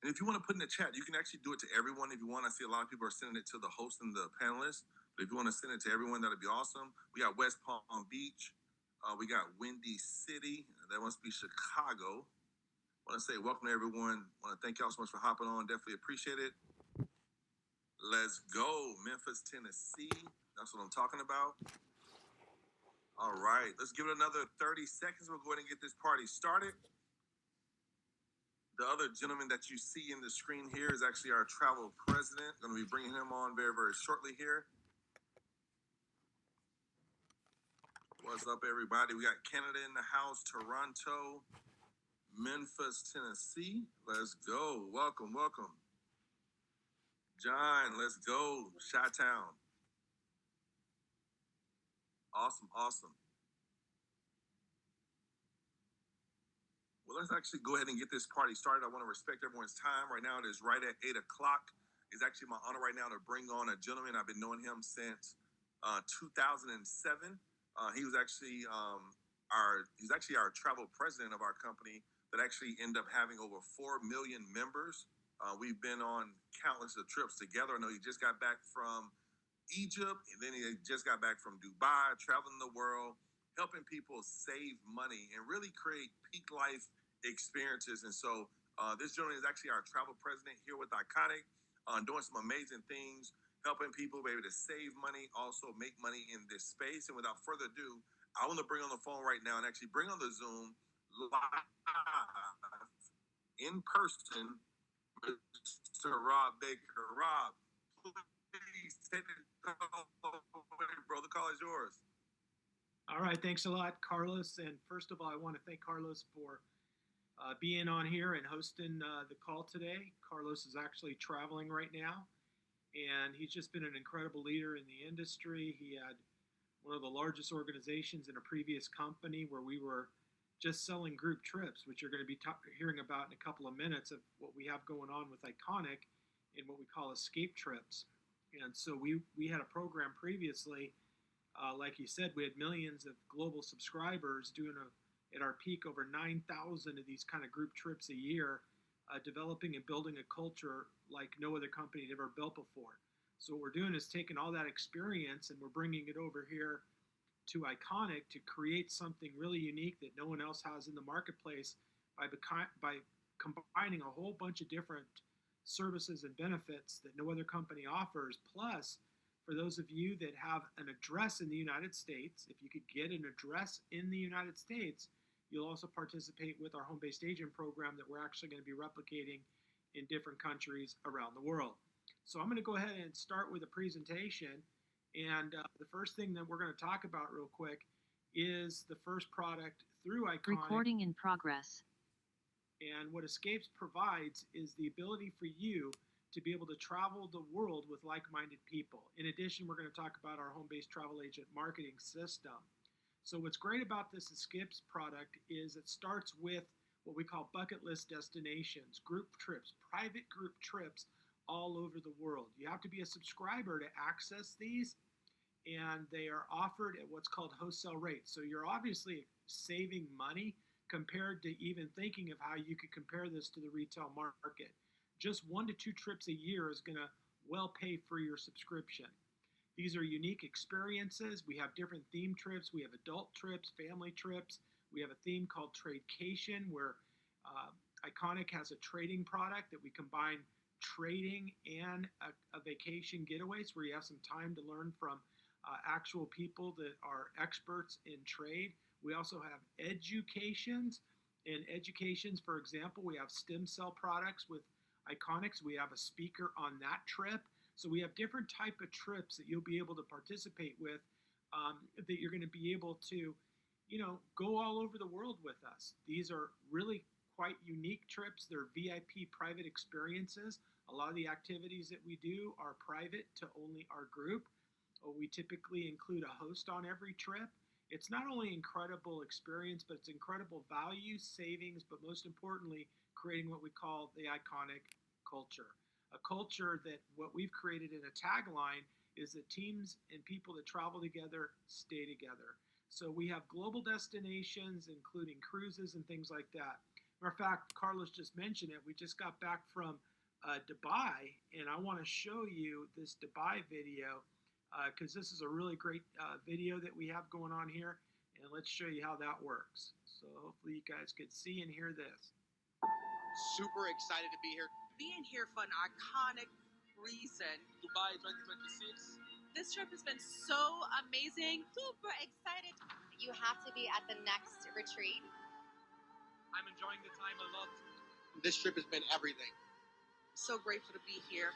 And if you want to put in the chat, you can actually do it to everyone if you want. I see a lot of people are sending it to the host and the panelists. But if you want to send it to everyone, that'd be awesome. We got West Palm Beach. We got Windy City. That must be Chicago. I want to say welcome to everyone. I want to thank y'all so much for hopping on. Definitely appreciate it. Let's go. Memphis, Tennessee. That's what I'm talking about. All right. Let's give it another 30 seconds. We'll go ahead and get this party started. The other gentleman that you see in the screen here is actually our travel president. Going to be bringing him on very, very shortly here. What's up, everybody? We got Canada in the house, Toronto, Memphis, Tennessee. Let's go. Welcome, welcome. John, let's go. Chi-Town. Awesome, awesome. Well, let's actually go ahead and get this party started. I want to respect everyone's time. Right now, it is right at 8 o'clock. It's actually my honor right now to bring on a gentleman. I've been knowing him since 2007. He was actually he's actually our travel president of our company that actually ended up having over 4 million members. We've been on countless of trips together. I know he just got back from Egypt, and then he just got back from Dubai, traveling the world, helping people save money and really create peak life experiences. And so this gentleman is actually our travel president here with Iconic, doing some amazing things, helping people be able to save money, also make money in this space. And without further ado, I want to bring on the phone right now and actually bring on the Zoom live in person, Mr. Rob Baker. Rob, please take the call away, bro. The call is yours. All right, thanks a lot, Carlos. And first of all, I want to thank Carlos for being on here and hosting the call today. Carlos is actually traveling right now, and he's just been an incredible leader in the industry. He had one of the largest organizations in a previous company where we were just selling group trips, which you're going to be hearing about in a couple of minutes of what we have going on with Iconic and what we call escape trips. And so we had a program previously, like you said, we had millions of global subscribers doing at our peak over 9,000 of these kind of group trips a year, developing and building a culture like no other company had ever built before. So what we're doing is taking all that experience and we're bringing it over here to Iconic to create something really unique that no one else has in the marketplace by combining a whole bunch of different services and benefits that no other company offers. Plus, for those of you that have an address in the United States, if you could get an address in the United States, you'll also participate with our home-based agent program that we're actually going to be replicating in different countries around the world. So I'm going to go ahead and start with a presentation. And the first thing that we're going to talk about real quick is the first product through Iconic. Recording in progress. And what Escapes provides is the ability for you to be able to travel the world with like-minded people. In addition, we're going to talk about our home-based travel agent marketing system. So what's great about this Escapes product is it starts with what we call bucket list destinations, group trips, private group trips all over the world. You have to be a subscriber to access these, and they are offered at what's called wholesale rates. So you're obviously saving money compared to even thinking of how you could compare this to the retail market. Just 1 to 2 trips a year is going to well pay for your subscription. These are unique experiences. We have different theme trips. We have adult trips, family trips. We have a theme called Tradecation, where Iconic has a trading product that we combine trading and a vacation getaways, where you have some time to learn from actual people that are experts in trade. We also have educations. In educations, for example, we have stem cell products with Iconics. We have a speaker on that trip. So we have different type of trips that you'll be able to participate with, that you're going to be able to, go all over the world with us. These are really quite unique trips. They're VIP private experiences. A lot of the activities that we do are private to only our group. We typically include a host on every trip. It's not only incredible experience, but it's incredible value, savings, but most importantly, creating what we call the Iconic culture. A culture that what we've created in a tagline is that teams and people that travel together stay together. So we have global destinations, including cruises and things like that. Matter of fact, Carlos just mentioned it. We just got back from Dubai, and I want to show you this Dubai video because this is a really great video that we have going on here. And let's show you how that works. So hopefully you guys could see and hear this. Super excited to be here. Being here for an iconic reason. Dubai 2026. This trip has been so amazing. Super excited. You have to be at the next retreat. I'm enjoying the time a lot. This trip has been everything. So grateful to be here.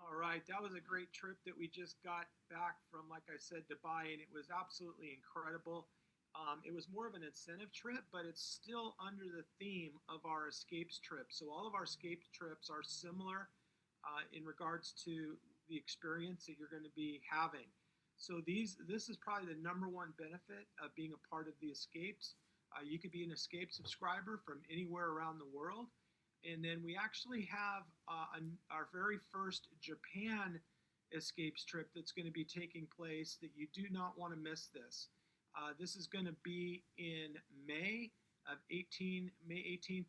All right, that was a great trip that we just got back from, like I said, Dubai, and it was absolutely incredible. It was more of an incentive trip, but it's still under the theme of our escapes trip. So all of our escape trips are similar in regards to the experience that you're going to be having. So this is probably the number one benefit of being a part of the escapes. You could be an escape subscriber from anywhere around the world. And then we actually have our very first Japan escapes trip that's going to be taking place that you do not want to miss this. This is going to be in May 18th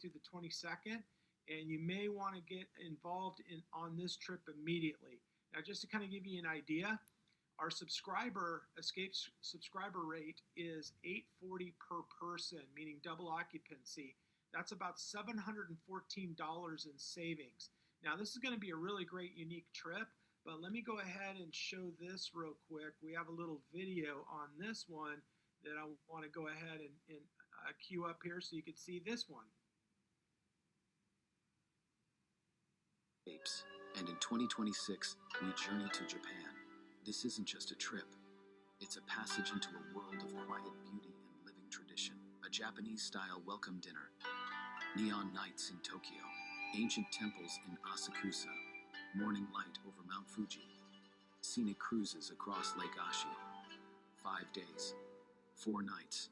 through the 22nd, and you may want to get involved on this trip immediately. Now, just to kind of give you an idea, our escapes subscriber rate is $840 per person, meaning double occupancy. That's about $714 in savings. Now, this is going to be a really great, unique trip, but let me go ahead and show this real quick. We have a little video on this one that I want to go ahead and queue up here so you can see this one. And in 2026, we journey to Japan. This isn't just a trip. It's a passage into a world of quiet beauty and living tradition. A Japanese-style welcome dinner, neon nights in Tokyo, ancient temples in Asakusa, morning light over Mount Fuji, scenic cruises across Lake Ashi. 5 days, 4 nights,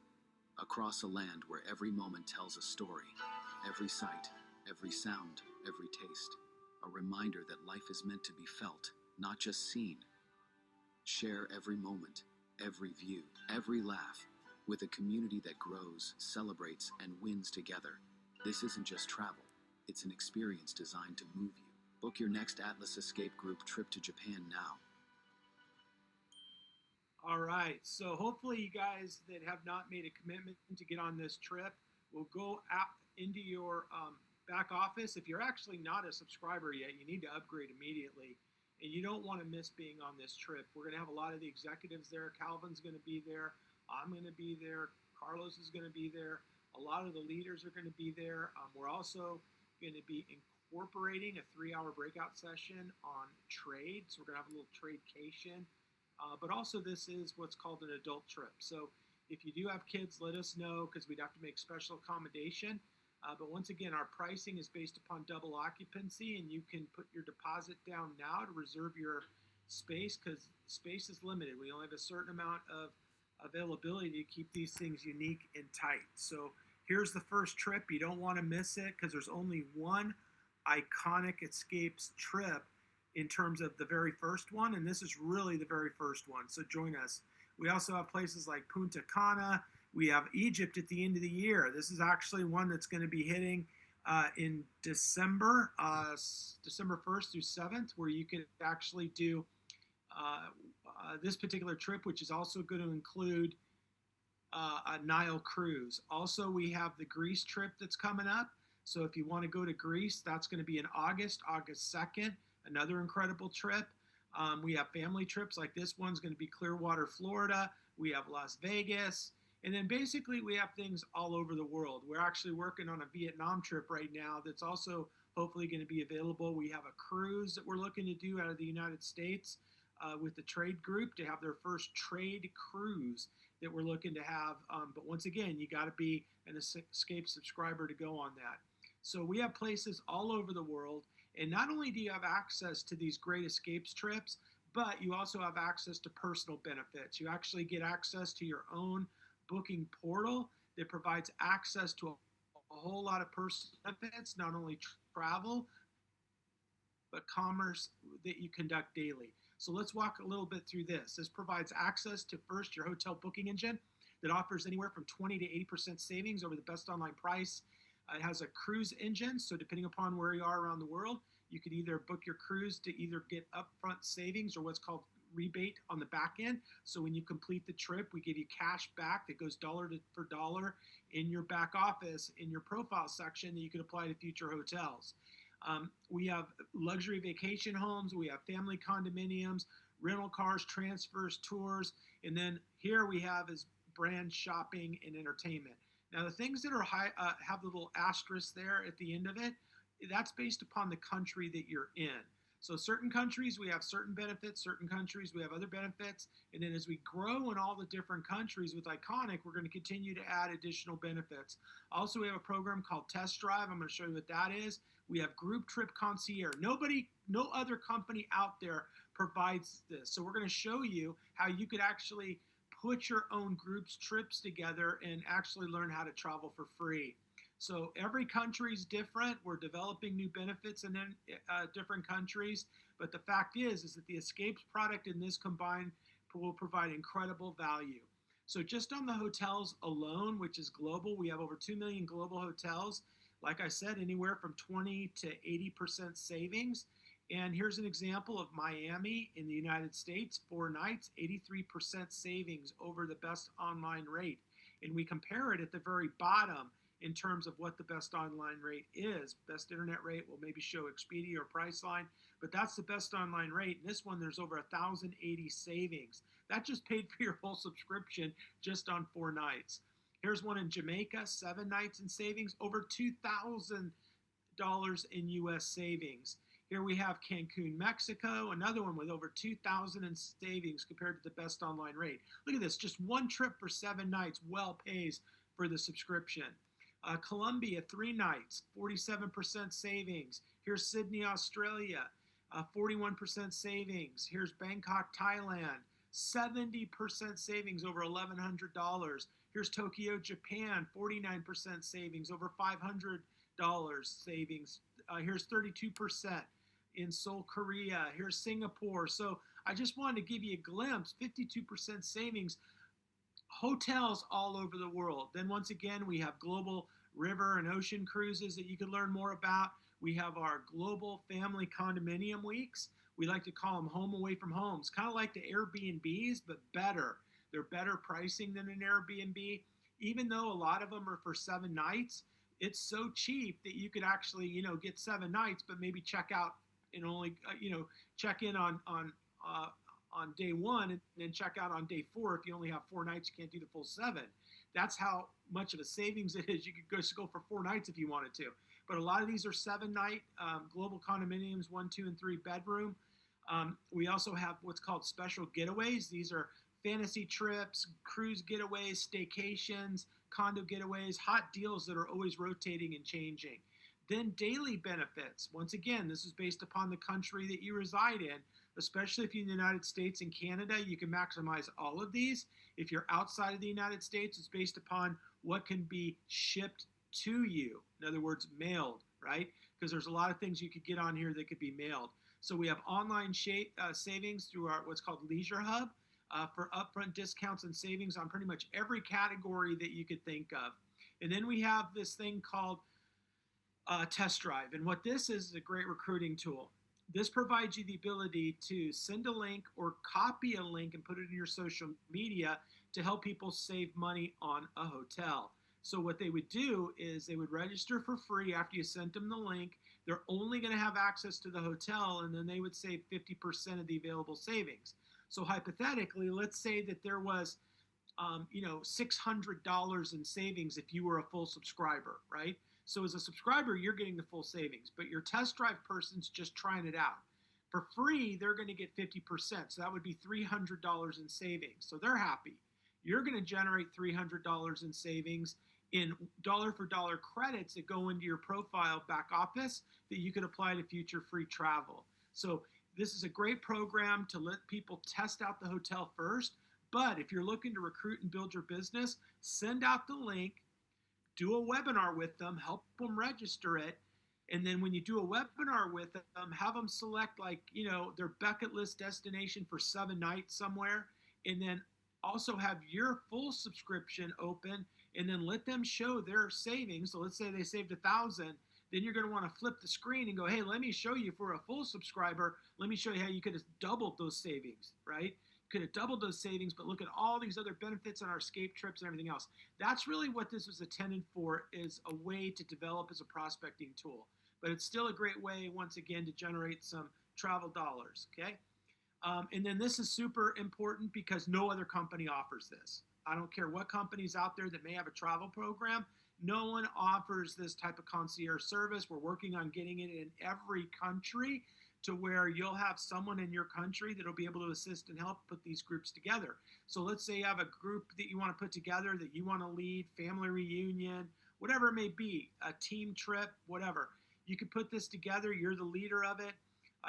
across a land where every moment tells a story, every sight, every sound, every taste. A reminder that life is meant to be felt, not just seen. Share every moment, every view, every laugh, with a community that grows, celebrates, and wins together. This isn't just travel, it's an experience designed to move you. Book your next Atlas Escape Group trip to Japan now. All right, so hopefully you guys that have not made a commitment to get on this trip will go out into your back office. If you're actually not a subscriber yet, you need to upgrade immediately. And you don't want to miss being on this trip. We're going to have a lot of the executives there. Calvin's going to be there. I'm going to be there. Carlos is going to be there. A lot of the leaders are going to be there. We're also going to be incorporating a 3-hour breakout session on trade. So we're going to have a little tradecation. But also this is what's called an adult trip. So if you do have kids, let us know because we'd have to make special accommodation. But once again, our pricing is based upon double occupancy, and you can put your deposit down now to reserve your space because space is limited. We only have a certain amount of availability to keep these things unique and tight. So here's the first trip. You don't want to miss it because there's only one iconic escapes trip in terms of the very first one, and this is really the very first one. So join us. We also have places like Punta Cana. We have Egypt at the end of the year. This is actually one that's going to be hitting in December 1st through 7th, where you can actually do this particular trip, which is also going to include a Nile cruise. Also, we have the Greece trip that's coming up. So if you want to go to Greece, that's going to be in August 2nd, another incredible trip. We have family trips like this one's going to be Clearwater, Florida. We have Las Vegas. And then basically we have things all over the world. We're actually working on a Vietnam trip right now that's also hopefully going to be available. We have a cruise that we're looking to do out of the United States with the trade group to have their first trade cruise that we're looking to have. But once again, you got to be an Escape subscriber to go on that. So we have places all over the world. And not only do you have access to these great Escapes trips, but you also have access to personal benefits. You actually get access to your own booking portal that provides access to a whole lot of personal benefits, not only travel, but commerce that you conduct daily. So let's walk a little bit through this. This provides access to first your hotel booking engine that offers anywhere from 20 to 80% savings over the best online price. It has a cruise engine, so depending upon where you are around the world, you could either book your cruise to either get upfront savings or what's called rebate on the back end. So when you complete the trip, we give you cash back that goes dollar for dollar in your back office in your profile section that you can apply to future hotels. We have luxury vacation homes, we have family condominiums, rental cars, transfers, tours, and then here we have is brand shopping and entertainment. Now the things that are high have the little asterisk there at the end of it, that's based upon the country that you're in. So certain countries we have certain benefits, certain countries we have other benefits, and then as we grow in all the different countries with Iconic, we're going to continue to add additional benefits. Also, we have a program called Test Drive. I'm going to show you what that is. We have Group Trip Concierge. No other company out there provides this. So we're going to show you how you could actually put your own group's trips together and actually learn how to travel for free. So every country is different. We're developing new benefits in different countries. But the fact is that the Escapes product in this combined will provide incredible value. So just on the hotels alone, which is global, we have over 2 million global hotels. Like I said, anywhere from 20 to 80% savings. And here's an example of Miami in the United States, 4 nights, 83% savings over the best online rate. And we compare it at the very bottom in terms of what the best online rate is. Best internet rate will maybe show Expedia or Priceline, but that's the best online rate. In this one, there's over 1,080 savings. That just paid for your whole subscription just on 4 nights. Here's one in Jamaica, 7 nights in savings, over $2,000 in U.S. savings. Here we have Cancun, Mexico, another one with over $2,000 in savings compared to the best online rate. Look at this, just one trip for 7 nights well pays for the subscription. Colombia, 3 nights, 47% savings. Here's Sydney, Australia, 41% savings. Here's Bangkok, Thailand, 70% savings, over $1,100. Here's Tokyo, Japan, 49% savings, over $500 savings. Here's 32% in Seoul, Korea. Here's Singapore. So I just wanted to give you a glimpse, 52% savings. Hotels all over the world. Then once again, we have global river and ocean cruises that you can learn more about. We have our global family condominium weeks. We like to call them home away from homes, kind of like the Airbnbs, but better. They're better pricing than an Airbnb. Even though a lot of them are for 7 nights, it's so cheap that you could actually, get 7 nights, but maybe check out and only, check in on day 1 and then check out on day 4. If you only have 4 nights, you can't do the full 7. That's how much of a savings it is. You could just go for 4 nights if you wanted to. But a lot of these are 7-night global condominiums, 1, 2, and 3 bedroom. We also have what's called special getaways. These are fantasy trips, cruise getaways, staycations, condo getaways, hot deals that are always rotating and changing. Then daily benefits. Once again, this is based upon the country that you reside in. Especially if you're in the United States and Canada, you can maximize all of these. If you're outside of the United States, it's based upon what can be shipped to you. In other words, mailed, right? Because there's a lot of things you could get on here that could be mailed. So we have online savings through our what's called Leisure Hub for upfront discounts and savings on pretty much every category that you could think of. And then we have this thing called Test Drive. And what this is a great recruiting tool. This provides you the ability to send a link or copy a link and put it in your social media to help people save money on a hotel. So what they would do is they would register for free after you sent them the link. They're only going to have access to the hotel, and then they would save 50% of the available savings. So hypothetically, let's say that there was $600 in savings if you were a full subscriber, right? So as a subscriber, you're getting the full savings, but your test drive person's just trying it out. For free, they're going to get 50%. So that would be $300 in savings. So they're happy. You're going to generate $300 in savings in dollar for dollar credits that go into your profile back office that you could apply to future free travel. So this is a great program to let people test out the hotel first. But if you're looking to recruit and build your business, send out the link, do a webinar with them, help them register it. And then when you do a webinar with them, have them select their bucket list destination for 7 nights somewhere. And then also have your full subscription open and then let them show their savings. So let's say they saved 1,000. Then you're going to want to flip the screen and go, hey, let me show you for a full subscriber. Let me show you how you could have doubled those savings, right? Could have doubled those savings, but look at all these other benefits on our escape trips and everything else. That's really what this was intended for, is a way to develop as a prospecting tool. But it's still a great way, once again, to generate some travel dollars, okay? And then this is super important because no other company offers this. I don't care what companies out there that may have a travel program. No one offers this type of concierge service. We're working on getting it in every country to where you'll have someone in your country that'll be able to assist and help put these groups together. So let's say you have a group that you want to put together, that you want to lead, family reunion, whatever it may be, a team trip, whatever. You can put this together. You're the leader of it.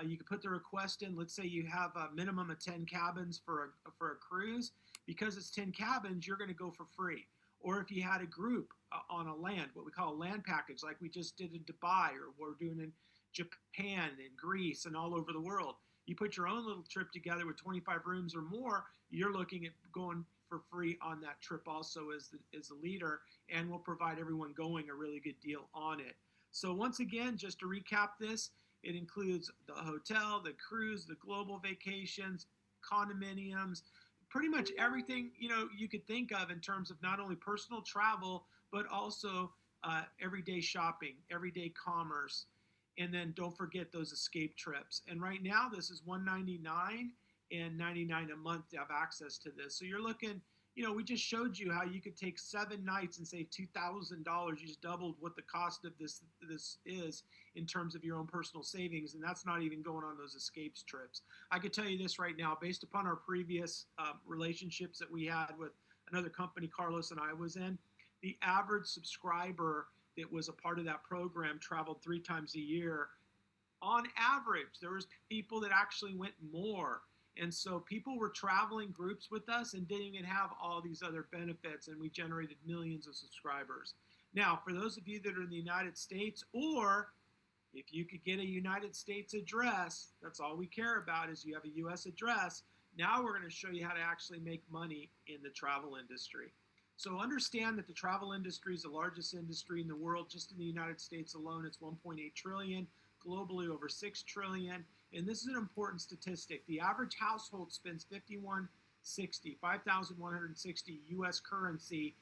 You can put the request in. Let's say you have a minimum of 10 cabins for a cruise. Because it's 10 cabins, you're going to go for free. Or if you had a group on a land, what we call a land package, like we just did in Dubai, or we're doing in Japan and Greece and all over the world. You put your own little trip together with 25 rooms or more, you're looking at going for free on that trip also as the leader, and we'll provide everyone going a really good deal on it. So once again, just to recap this, it includes the hotel, the cruise, the global vacations, condominiums, pretty much everything you could think of in terms of not only personal travel, but also everyday shopping, everyday commerce. And then don't forget those escape trips. And right now, this is $199 and $99 a month to have access to this. So you're looking, we just showed you how you could take 7 nights and save $2,000. You just doubled what the cost of this is in terms of your own personal savings. And that's not even going on those escapes trips. I could tell you this right now, based upon our previous relationships that we had with another company Carlos and I was in, the average subscriber that was a part of that program traveled 3 times a year. On average, there was people that actually went more. And so people were traveling groups with us and didn't even have all these other benefits, and we generated millions of subscribers. Now, for those of you that are in the United States, or if you could get a United States address, that's all we care about is you have a U.S. address. Now we're going to show you how to actually make money in the travel industry. So understand that the travel industry is the largest industry in the world. Just in the United States alone, it's 1.8 trillion, globally over 6 trillion. And this is an important statistic. The average household spends $5,160 US currency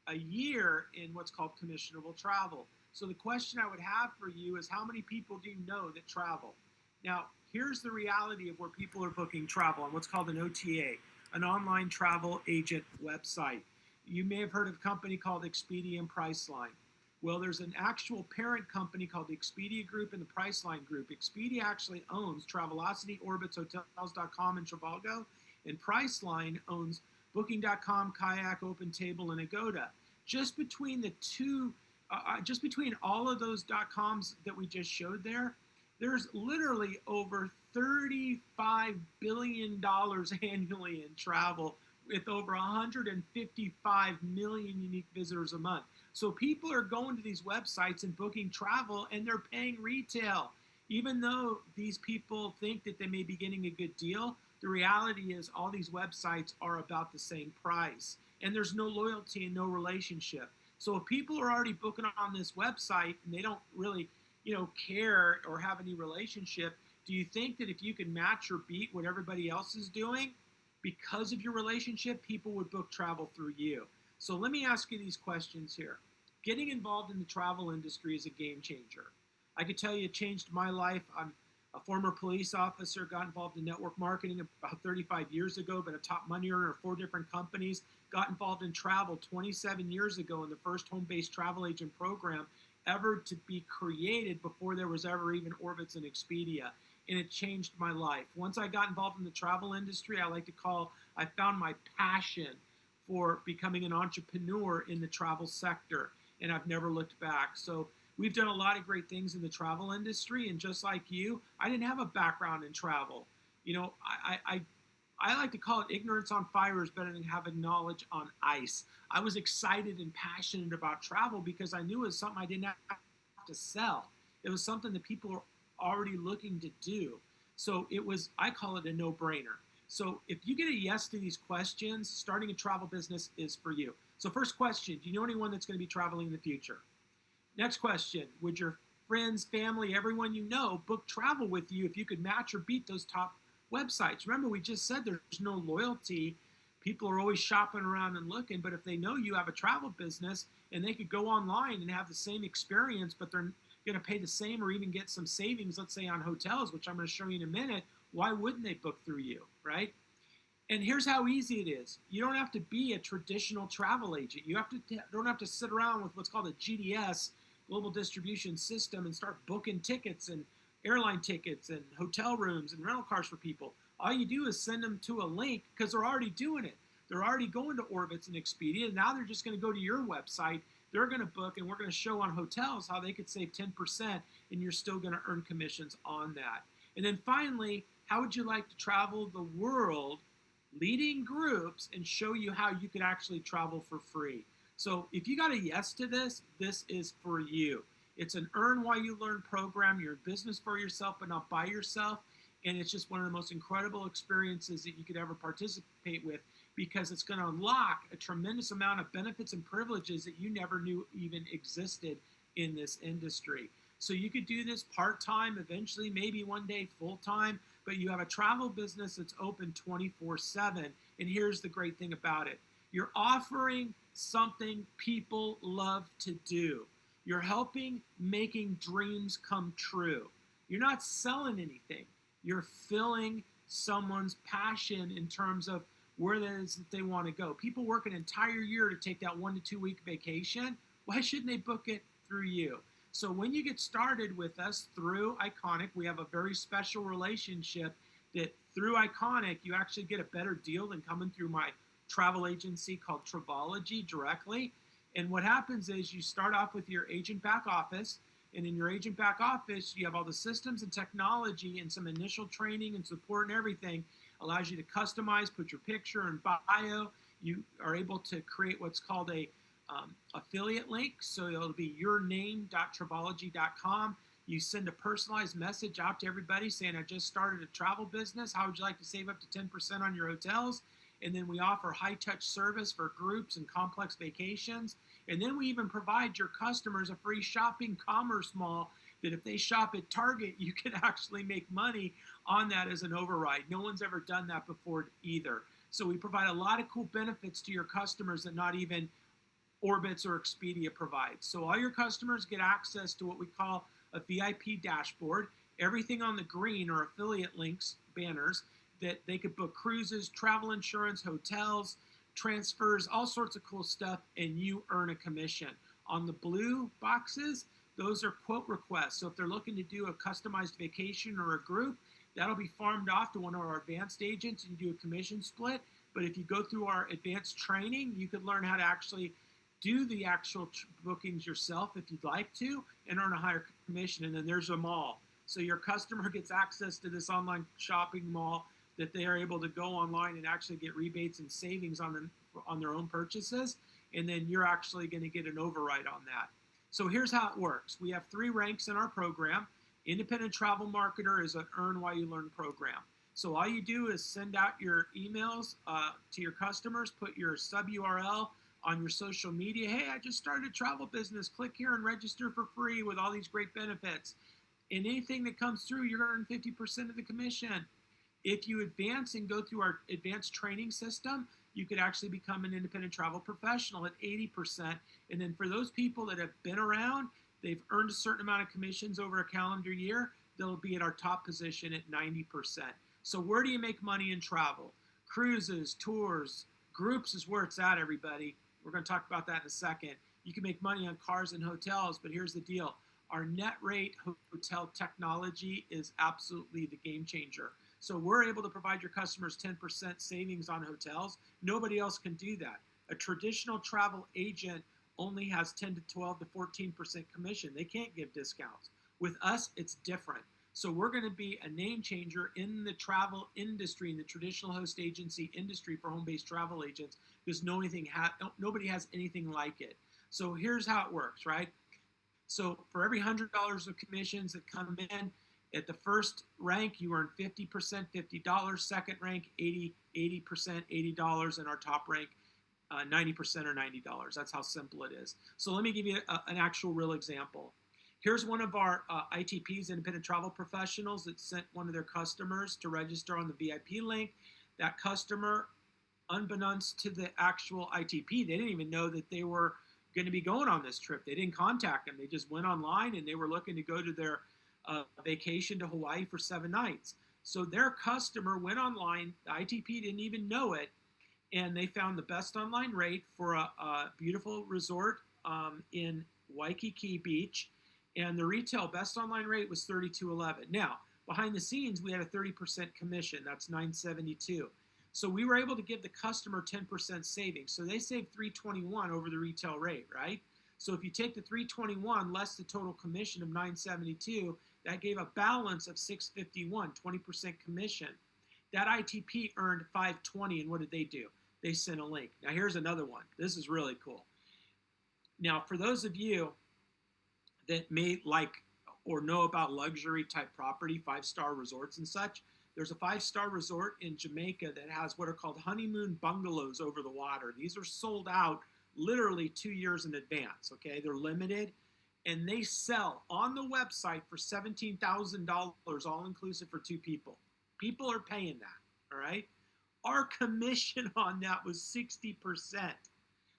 a year in what's called commissionable travel. So the question I would have for you is, how many people do you know that travel? Now, here's the reality of where people are booking travel on what's called an OTA, an online travel agent website. You may have heard of a company called Expedia and Priceline. Well, there's an actual parent company called the Expedia Group and the Priceline Group. Expedia actually owns Travelocity, Orbitz, Hotels.com, and Trivago, and Priceline owns Booking.com, Kayak, OpenTable, and Agoda. Just between the two, just between all of those .coms that we just showed there, there's literally over $35 billion annually in travel, with over 155 million unique visitors a month. So people are going to these websites and booking travel, and they're paying retail. Even though these people think that they may be getting a good deal, the reality is all these websites are about the same price. And there's no loyalty and no relationship. So if people are already booking on this website and they don't really care or have any relationship, Do you think that if you can match or beat what everybody else is doing, because of your relationship, people would book travel through you? So let me ask you these questions here. Getting involved in the travel industry is a game changer. I could tell you it changed my life. I'm a former police officer, got involved in network marketing about 35 years ago, been a top money earner at 4 different companies, got involved in travel 27 years ago in the first home-based travel agent program ever to be created before there was ever even Orbitz and Expedia. And it changed my life. Once I got involved in the travel industry, I found my passion for becoming an entrepreneur in the travel sector, and I've never looked back. So we've done a lot of great things in the travel industry, and just like you, I didn't have a background in travel. You know, I like to call it ignorance on fire is better than having knowledge on ice. I was excited and passionate about travel because I knew it was something I didn't have to sell. It was something that people were already looking to do. So I call it a no-brainer. So if you get a yes to these questions, starting a travel business is for you. So first question, do you know anyone that's going to be traveling in the future? Next question, would your friends, family, everyone you know book travel with you if you could match or beat those top websites? Remember, we just said there's no loyalty. People are always shopping around and looking, but if they know you have a travel business and they could go online and have the same experience, but they're going to pay the same or even get some savings, let's say on hotels, which I'm going to show you in a minute, why wouldn't they book through you, right? And here's how easy it is. You don't have to be a traditional travel agent. Don't have to sit around with what's called a GDS, global distribution system, and start booking tickets and airline tickets and hotel rooms and rental cars for people. All you do is send them to a link because they're already doing it. They're already going to Orbitz and Expedia. Now they're just going to go to your website. They're going to book, and we're going to show on hotels how they could save 10%, and you're still going to earn commissions on that. And then finally, how would you like to travel the world leading groups and show you how you could actually travel for free? So if you got a yes to this, this is for you. It's an earn while you learn program. You're in business for yourself, but not by yourself. And it's just one of the most incredible experiences that you could ever participate with because it's going to unlock a tremendous amount of benefits and privileges that you never knew even existed in this industry. So you could do this part-time, eventually, maybe one day full-time, but you have a travel business that's open 24/7. And here's the great thing about it. You're offering something people love to do. You're helping making dreams come true. You're not selling anything. You're filling someone's passion in terms of where it is that they want to go. People work an entire year to take that 1 to 2 week vacation. Why shouldn't they book it through you? So when you get started with us through Iconic, we have a very special relationship that through Iconic, you actually get a better deal than coming through my travel agency called Travelology directly. And what happens is you start off with your agent back office, and in your agent back office, you have all the systems and technology and some initial training and support and everything. Allows you to customize, put your picture and bio. You are able to create what's called a affiliate link. So it'll be yourname.travelology.com. You send a personalized message out to everybody saying, I just started a travel business. How would you like to save up to 10% on your hotels? And then we offer high-touch service for groups and complex vacations. And then we even provide your customers a free shopping commerce mall that if they shop at Target, you can actually make money on that as an override. No one's ever done that before either. So we provide a lot of cool benefits to your customers that not even Orbitz or Expedia provides. So all your customers get access to what we call a VIP dashboard. Everything on the green are affiliate links, banners, that they could book cruises, travel insurance, hotels, transfers, all sorts of cool stuff, and you earn a commission. On the blue boxes, those are quote requests. So if they're looking to do a customized vacation or a group, that'll be farmed off to one of our advanced agents and you do a commission split. But if you go through our advanced training, you could learn how to actually do the actual bookings yourself if you'd like to and earn a higher commission. And then there's a mall. So your customer gets access to this online shopping mall that they are able to go online and actually get rebates and savings on their own purchases. And then you're actually going to get an override on that. So here's how it works. We have 3 ranks in our program. Independent Travel Marketer is an Earn While You Learn program. So all you do is send out your emails to your customers, put your sub URL on your social media. Hey, I just started a travel business. Click here and register for free with all these great benefits. And anything that comes through, you're going to earn 50% of the commission. If you advance and go through our advanced training system, you could actually become an independent travel professional at 80%. And then for those people that have been around, they've earned a certain amount of commissions over a calendar year, they'll be at our top position at 90%. So where do you make money in travel? Cruises, tours, groups is where it's at, everybody. We're going to talk about that in a second. You can make money on cars and hotels, but here's the deal. Our net rate hotel technology is absolutely the game changer. So we're able to provide your customers 10% savings on hotels. Nobody else can do that. A traditional travel agent only has 10 to 12 to 14% commission. They can't give discounts. With us, it's different. So we're going to be a name changer in the travel industry, in the traditional host agency industry for home-based travel agents, because nobody has anything like it. So here's how it works, right? So for every $100 of commissions that come in, at the first rank, you earn 50%, $50. Second rank, 80%, $80, and our top rank, 90% or $90. That's how simple it is. So let me give you an actual real example. Here's one of our ITPs, independent travel professionals, that sent one of their customers to register on the VIP link. That customer, unbeknownst to the actual ITP, they didn't even know that they were going to be going on this trip. They didn't contact them. They just went online and they were looking to go to their vacation to Hawaii for 7 nights. So their customer went online. The ITP didn't even know it, and they found the best online rate for a beautiful resort in Waikiki Beach, and the retail best online rate was $32.11. Now, behind the scenes, we had a 30% commission. That's $972. So we were able to give the customer 10% savings. So they saved $321 over the retail rate, right? So if you take the $321 less the total commission of $972, that gave a balance of $651, 20% commission. That ITP earned $520, and what did they do? They sent a link. Now here's another one. This is really cool. Now for those of you that may like or know about luxury type property, 5-star resorts and such, there's a 5-star resort in Jamaica that has what are called honeymoon bungalows over the water. These are sold out literally 2 years in advance, okay? They're limited, and they sell on the website for $17,000, all-inclusive for 2 people. People are paying that, all right? Our commission on that was 60%.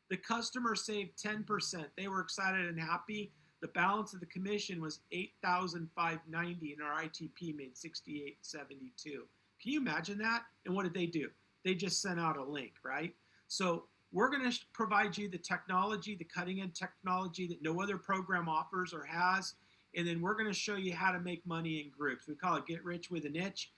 The customer saved 10%. They were excited and happy. The balance of the commission was $8,590, and our ITP made $6,872. Can you imagine that? And what did they do? They just sent out a link, right? So we're going to provide you the technology, the cutting-edge technology that no other program offers or has, and then we're going to show you how to make money in groups. We call it Get Rich with a Niche.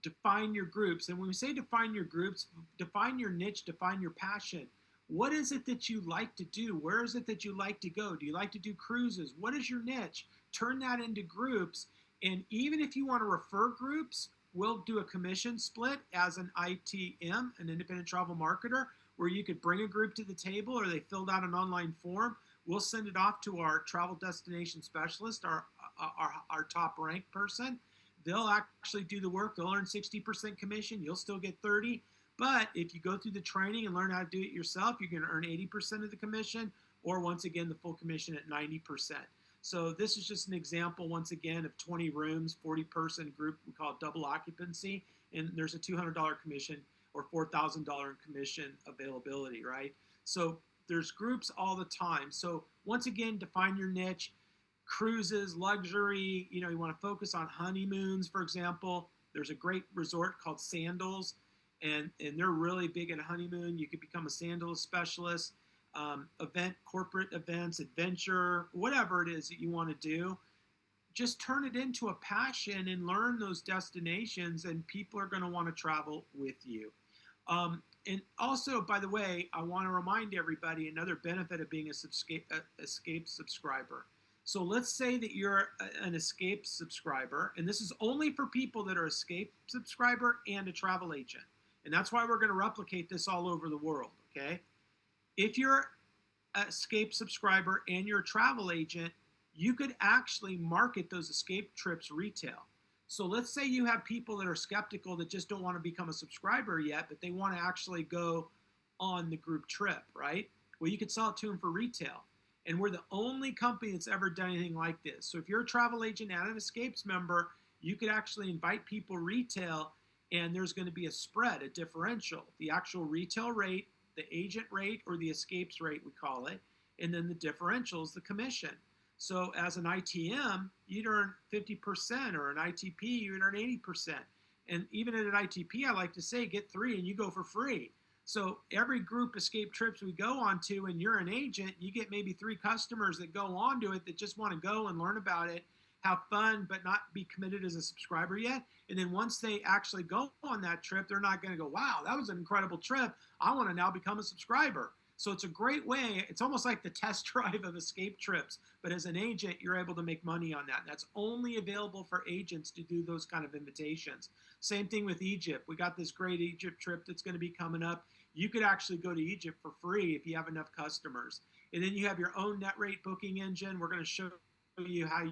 Define your groups. And when we say define your groups, define your niche, define your passion. What is it that you like to do? Where is it that you like to go? Do you like to do cruises? What is your niche? Turn that into groups. And even if you want to refer groups, we'll do a commission split as an ITM, an independent travel marketer, where you could bring a group to the table or they filled out an online form. We'll send it off to our travel destination specialist, our top ranked person. They'll actually do the work. They'll earn 60% commission. You'll still get 30. But if you go through the training and learn how to do it yourself, you're going to earn 80% of the commission, or once again, the full commission at 90%. So this is just an example, once again, of 20 rooms, 40-person group. We call it double occupancy. And there's a $200 commission or $4,000 commission availability, right? So there's groups all the time. So once again, define your niche. Cruises, luxury, you want to focus on honeymoons, for example. There's a great resort called Sandals, and they're really big in honeymoon. You could become a sandals specialist, corporate events, adventure, whatever it is that you want to do. Just turn it into a passion and learn those destinations, and people are going to want to travel with you. And also, by the way, I want to remind everybody another benefit of being a Escape subscriber. So let's say that you're an Escape subscriber, and this is only for people that are Escape subscriber and a travel agent. And that's why we're going to replicate this all over the world, okay? If you're an Escape subscriber and you're a travel agent, you could actually market those Escape trips retail. So let's say you have people that are skeptical that just don't want to become a subscriber yet, but they want to actually go on the group trip, right? Well, you could sell it to them for retail. And we're the only company that's ever done anything like this. So if you're a travel agent and an Escapes member, you could actually invite people retail, and there's going to be a spread, a differential, the actual retail rate, the agent rate, or the Escapes rate, we call it, and then the differential is the commission. So as an ITM, you'd earn 50%, or an ITP, you'd earn 80%. And even at an ITP, I like to say, get 3 and you go for free. So every group escape trips we go on to, and you're an agent, you get maybe 3 customers that go on to it that just want to go and learn about it, have fun, but not be committed as a subscriber yet. And then once they actually go on that trip, they're not going to go, wow, that was an incredible trip. I want to now become a subscriber. So it's a great way. It's almost like the test drive of escape trips. But as an agent, you're able to make money on that. That's only available for agents to do those kind of invitations. Same thing with Egypt. We got this great Egypt trip that's going to be coming up. You could actually go to Egypt for free if you have enough customers. And then you have your own net rate booking engine. We're going to show you how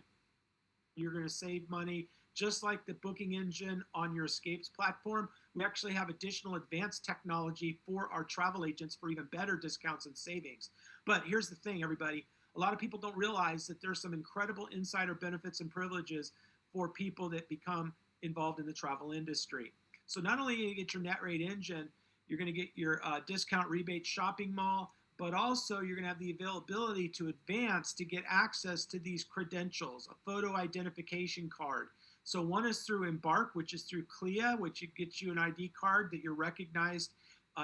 you're going to save money. Just like the booking engine on your Escapes platform, we actually have additional advanced technology for our travel agents for even better discounts and savings. But here's the thing, everybody. A lot of people don't realize that there's some incredible insider benefits and privileges for people that become involved in the travel industry. So not only are you going to get your net rate engine, you're going to get your discount rebate shopping mall, but also you're going to have the availability to advance to get access to these credentials, a photo identification card. So one is through Embark, which is through CLIA, which gets you an ID card that you're recognized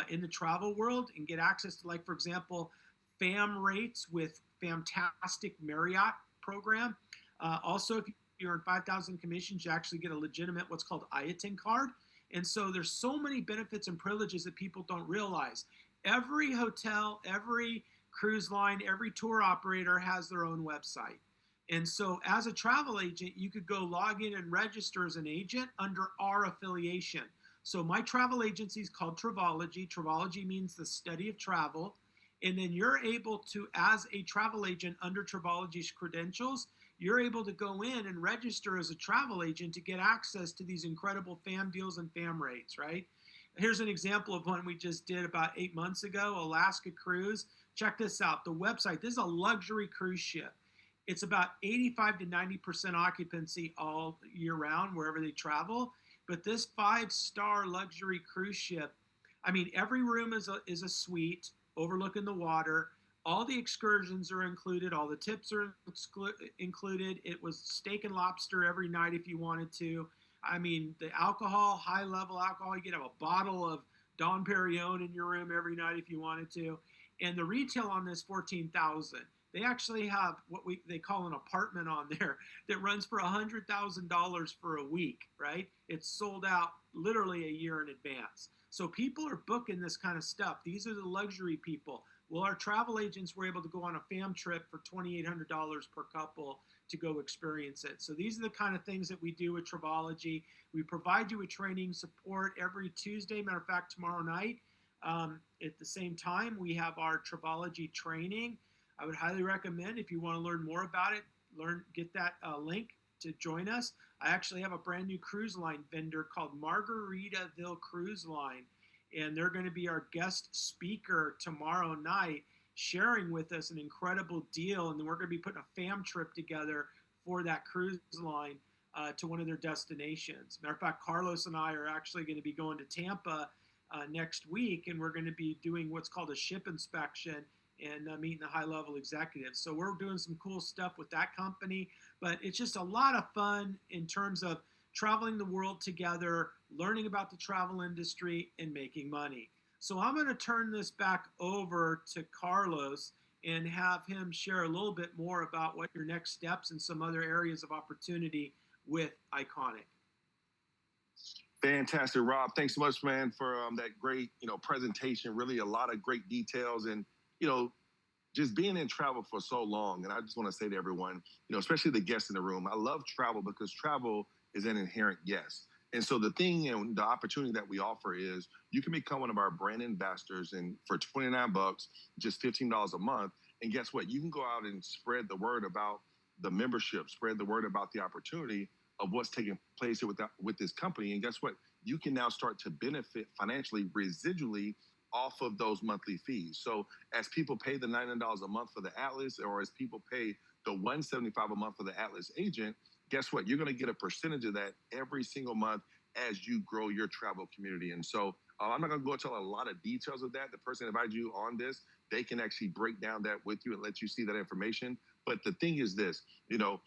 in the travel world and get access to, like, for example, FAM rates with Fantastic Marriott program. Also, if you earn 5,000 commissions, you actually get a legitimate what's called IATIN card. And so there's so many benefits and privileges that people don't realize. Every hotel, every cruise line, every tour operator has their own website. And so as a travel agent, you could go log in and register as an agent under our affiliation. So my travel agency is called Travelology. Travelology means the study of travel. And then you're able to, as a travel agent under Travelology's credentials, you're able to go in and register as a travel agent to get access to these incredible FAM deals and FAM rates, right? Here's an example of one we just did about 8 months ago, Alaska Cruise. Check this out. The website, this is a luxury cruise ship. It's about 85 to 90% occupancy all year round, wherever they travel. But this 5-star luxury cruise ship, I mean, every room is a suite overlooking the water. All the excursions are included. All the tips are included. It was steak and lobster every night if you wanted to. I mean, the alcohol, high-level alcohol, you could have a bottle of Dom Perignon in your room every night if you wanted to. And the retail on this, $14,000. They actually have what they call an apartment on there that runs for $100,000 for a week, right? It's sold out literally a year in advance. So people are booking this kind of stuff. These are the luxury people. Well, our travel agents were able to go on a fam trip for $2,800 per couple to go experience it. So these are the kind of things that we do with Travelology. We provide you with training support every Tuesday. Matter of fact, tomorrow night at the same time, we have our Travelology training. I would highly recommend, if you want to learn more about it, get that link to join us. I actually have a brand new cruise line vendor called Margaritaville Cruise Line, and they're going to be our guest speaker tomorrow night, sharing with us an incredible deal. And then we're going to be putting a fam trip together for that cruise line to one of their destinations. Matter of fact, Carlos and I are actually going to be going to Tampa next week, and we're going to be doing what's called a ship inspection and meeting the high-level executives. So we're doing some cool stuff with that company, but it's just a lot of fun in terms of traveling the world together, learning about the travel industry, and making money. So I'm going to turn this back over to Carlos and have him share a little bit more about what your next steps and some other areas of opportunity with Iconic. Fantastic, Rob. Thanks so much, man, for that great, presentation. Really, a lot of great details, and just being in travel for so long. And I just want to say to everyone, especially the guests in the room, I love travel because travel is an inherent yes. And so the thing and the opportunity that we offer is you can become one of our brand ambassadors, and for $29, just $15 a month. And guess what? You can go out and spread the word about the membership, spread the word about the opportunity of what's taking place here with this company. And guess what? You can now start to benefit financially, residually, off of those monthly fees. So as people pay the $99 a month for the Atlas, or as people pay the $175 a month for the Atlas agent, guess what? You're going to get a percentage of that every single month as you grow your travel community. And so I'm not going to go into a lot of details of that. The person that invited you on this, they can actually break down that with you and let you see that information. But the thing is this, I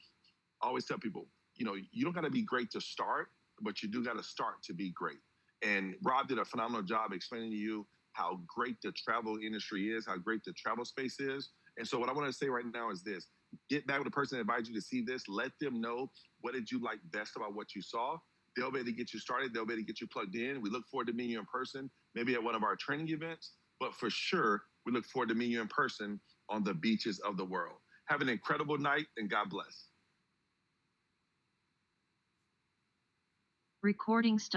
always tell people, you don't got to be great to start, but you do got to start to be great. And Rob did a phenomenal job explaining to you how great the travel industry is, how great the travel space is. And so what I want to say right now is this: get back with the person that invited you to see this. Let them know what did you like best about what you saw. They'll be able to get you started. They'll be able to get you plugged in. We look forward to meeting you in person, maybe at one of our training events. But for sure, we look forward to meeting you in person on the beaches of the world. Have an incredible night, and God bless. Recording